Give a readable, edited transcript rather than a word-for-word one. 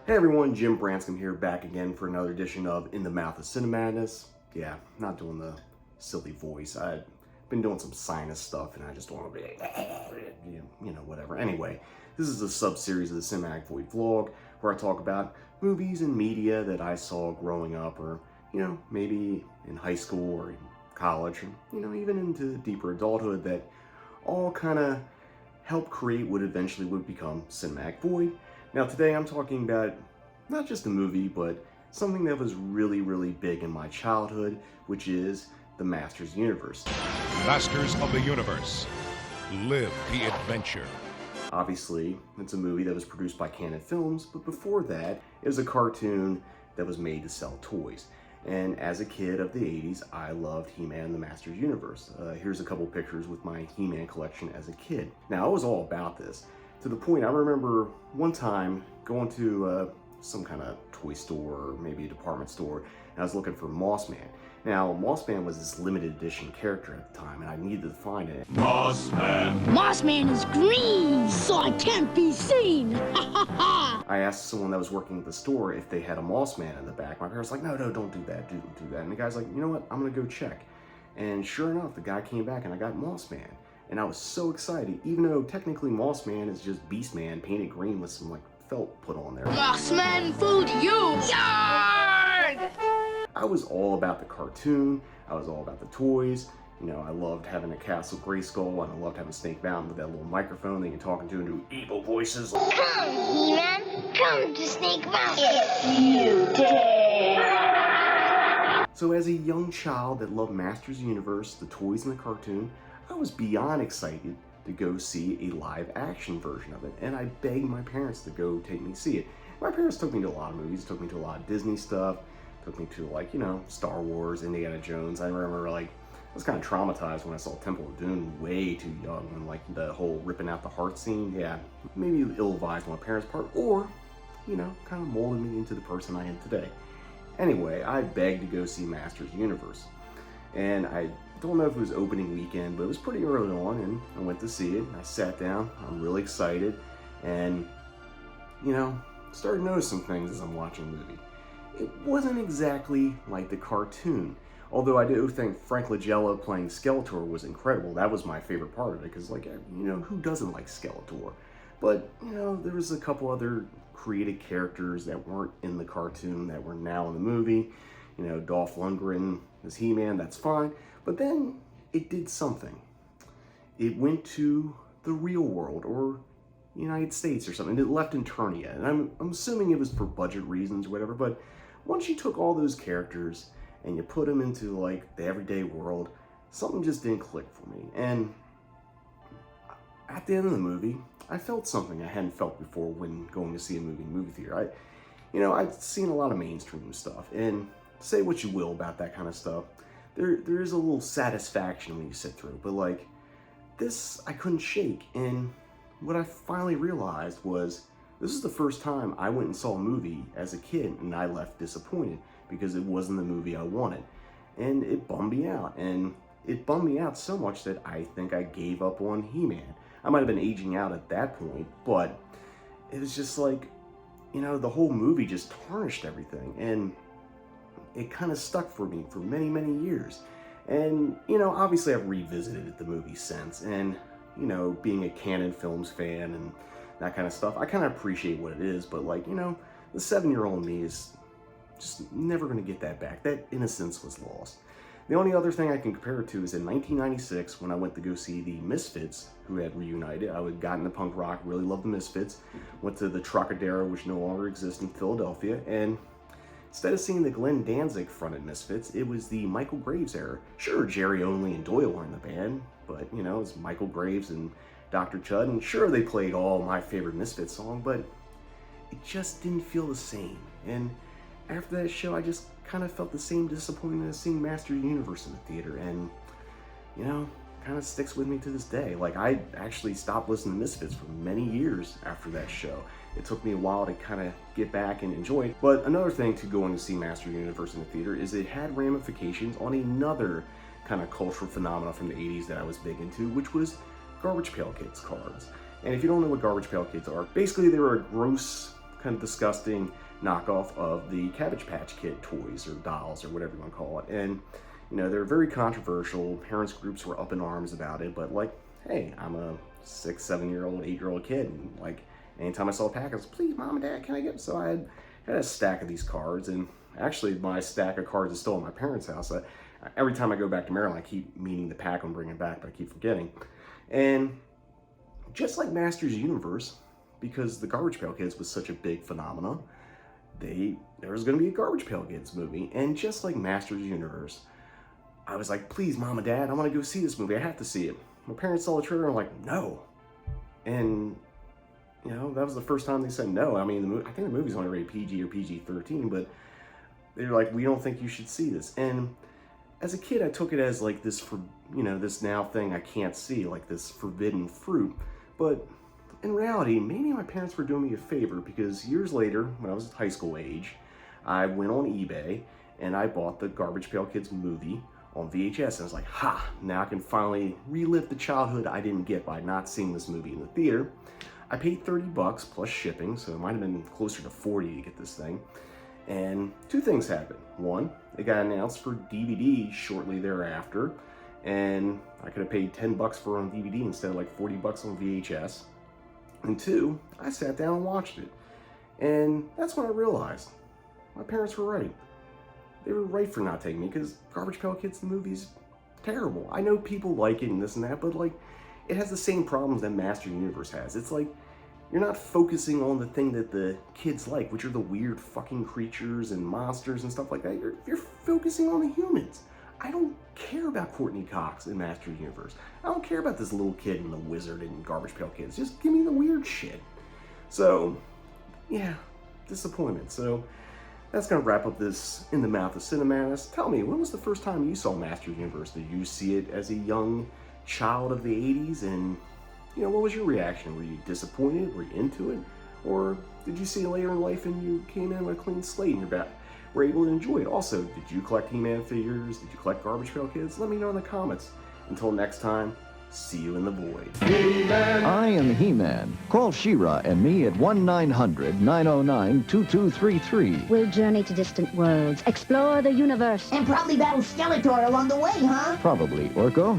Hey everyone, Jim Branscombe here, back again for another edition of In the Mouth of Cinemadness. Yeah, not doing the silly voice. I've been doing some sinus stuff and I just don't want to be, whatever. Anyway, this is a sub-series of the Cinematic Void vlog where I talk about movies and media that I saw growing up, or, maybe in high school or in college, and, even into deeper adulthood, that all kind of help create what eventually would become Cinematic Void. Now today I'm talking about not just a movie, but something that was really, really big in my childhood, which is the Masters Universe. Masters of the Universe. Live the adventure. Obviously, it's a movie that was produced by Canon Films, but before that, it was a cartoon that was made to sell toys. And as a kid of the 80s, I loved He-Man and the Masters Universe. Here's a couple pictures with my He-Man collection as a kid. Now, I was all about this. To the point, I remember one time going to some kind of toy store or maybe a department store, and I was looking for Moss Man. Now, Moss Man was this limited edition character at the time, and I needed to find it. Moss Man! Moss Man is green, so I can't be seen! Ha ha ha! I asked someone that was working at the store if they had a Moss Man in the back. My parents were like, no, don't do that, don't do that. And the guy's like, you know what, I'm gonna go check. And sure enough, the guy came back and I got Moss Man. And I was so excited, even though technically Moss Man is just Beast Man painted green with some felt put on there. Moss Man fooled you! Yarg! I was all about the cartoon, I was all about the toys. I loved having a Castle Grayskull, and I loved having Snake Mountain with that little microphone that you can talk into and do evil voices. Come, He-Man, come to Snake Mountain if you dare! So as a young child that loved Masters Universe, the toys and the cartoon, I was beyond excited to go see a live action version of it, and I begged my parents to go take me see it. My parents took me to a lot of movies, took me to a lot of Disney stuff, took me to Star Wars, Indiana Jones. I remember I was kind of traumatized when I saw Temple of Doom way too young, and the whole ripping out the heart scene. Yeah, maybe ill-advised on my parents' part, or, kind of molded me into the person I am today. Anyway, I begged to go see Masters Universe, and I don't know if it was opening weekend, but it was pretty early on, and I went to see it. I sat down, I'm really excited, and, started to notice some things as I'm watching the movie. It wasn't exactly like the cartoon, although I do think Frank Langella playing Skeletor was incredible. That was my favorite part of it, because, who doesn't like Skeletor? But, there was a couple other created characters that weren't in the cartoon that were now in the movie. Dolph Lundgren as He-Man, that's fine. But then it did something. It went to the real world, or United States or something. It left Eternia, and I'm assuming it was for budget reasons or whatever, but once you took all those characters and you put them into the everyday world, something just didn't click for me. And at the end of the movie, I felt something I hadn't felt before when going to see a movie in the movie theater. I've seen a lot of mainstream stuff, and say what you will about that kind of stuff, there is a little satisfaction when you sit through, but this I couldn't shake. And what I finally realized was, this is the first time I went and saw a movie as a kid and I left disappointed because it wasn't the movie I wanted. And it bummed me out, and it bummed me out so much that I think I gave up on He-Man. I might have been aging out at that point, but it was just the whole movie just tarnished everything, and it kind of stuck for me for many, many years. And, obviously I've revisited the movie since, and, being a Canon Films fan and that kind of stuff, I kind of appreciate what it is, but the 7-year-old me is just never going to get that back. That innocence was lost. The only other thing I can compare it to is in 1996, when I went to go see the Misfits, who had reunited. I had gotten into punk rock, really loved the Misfits, went to the Trocadero, which no longer exists in Philadelphia, and instead of seeing the Glenn Danzig fronted Misfits, it was the Michael Graves era. Sure, Jerry Only and Doyle were in the band, but, it was Michael Graves and Dr. Chud, and sure, they played all my favorite Misfits songs, but it just didn't feel the same. And after that show, I just kind of felt the same disappointment as seeing Masters Universe in the theater, and, kind of sticks with me to this day. I actually stopped listening to Misfits for many years after that show. It took me a while to kind of get back and enjoy it. But another thing to going to see Masters Universe in the theater is it had ramifications on another kind of cultural phenomenon from the 80s that I was big into, which was Garbage Pail Kids cards. And if you don't know what Garbage Pail Kids are, basically they were a gross kind of disgusting knockoff of the Cabbage Patch Kid toys or dolls or whatever you want to call it. And, you know, they're very controversial. Parents groups were up in arms about it, but like, hey, I'm a 6, 7-year-old, 8-year-old kid, and like, anytime I saw a pack, I was, please, Mom and Dad, can I get it? So I had a stack of these cards, and actually my stack of cards is still at my parents' house. Every time I go back to Maryland, I keep meaning to pack and bring it back, but I keep forgetting. And just like Masters Universe, because the Garbage Pail Kids was such a big phenomenon, there was going to be a Garbage Pail Kids movie. And just like Masters Universe, I was like, please, Mom and Dad, I want to go see this movie. I have to see it. My parents saw the trailer and were like, no. And, you know, that was the first time they said no. I mean, I think the movie's only rated PG or PG-13, but they're like, we don't think you should see this. And as a kid, I took it as like this, this now thing I can't see, like this forbidden fruit. But in reality, maybe my parents were doing me a favor, because years later, when I was high school age, I went on eBay and I bought the Garbage Pail Kids movie on VHS. And I was like, ha, now I can finally relive the childhood I didn't get by not seeing this movie in the theater. I paid $30 plus shipping, so it might have been closer to $40 to get this thing. And two things happened. One, it got announced for DVD shortly thereafter, and I could have paid $10 for it on DVD instead of like $40 on VHS. And two, I sat down and watched it. And that's when I realized my parents were right. They were right for not taking me, because Garbage Pail Kids, the movie's terrible. I know people like it and this and that, but like, it has the same problems that Master Universe has. It's like, you're not focusing on the thing that the kids like, which are the weird fucking creatures and monsters and stuff like that. You're focusing on the humans. I don't care about Courtney Cox in Master Universe. I don't care about this little kid and the wizard and Garbage Pail Kids. Just give me the weird shit. So, yeah, disappointment. So, that's going to wrap up this In the Mouth of Cinemadness. Tell me, when was the first time you saw Master Universe? Did you see it as a young child of the 80s? And, you know, what was your reaction? Were you disappointed? Were you into it? Or did you see it later in life and you came in with a clean slate and were able to enjoy it? Also, did you collect He-Man figures? Did you collect Garbage Pail Kids? Let me know in the comments. Until next time, see you in the void. I am He-Man. Call She-Ra and me at 1-900-909-2233. We'll journey to distant worlds, explore the universe. And probably battle Skeletor along the way, huh? Probably, Orko.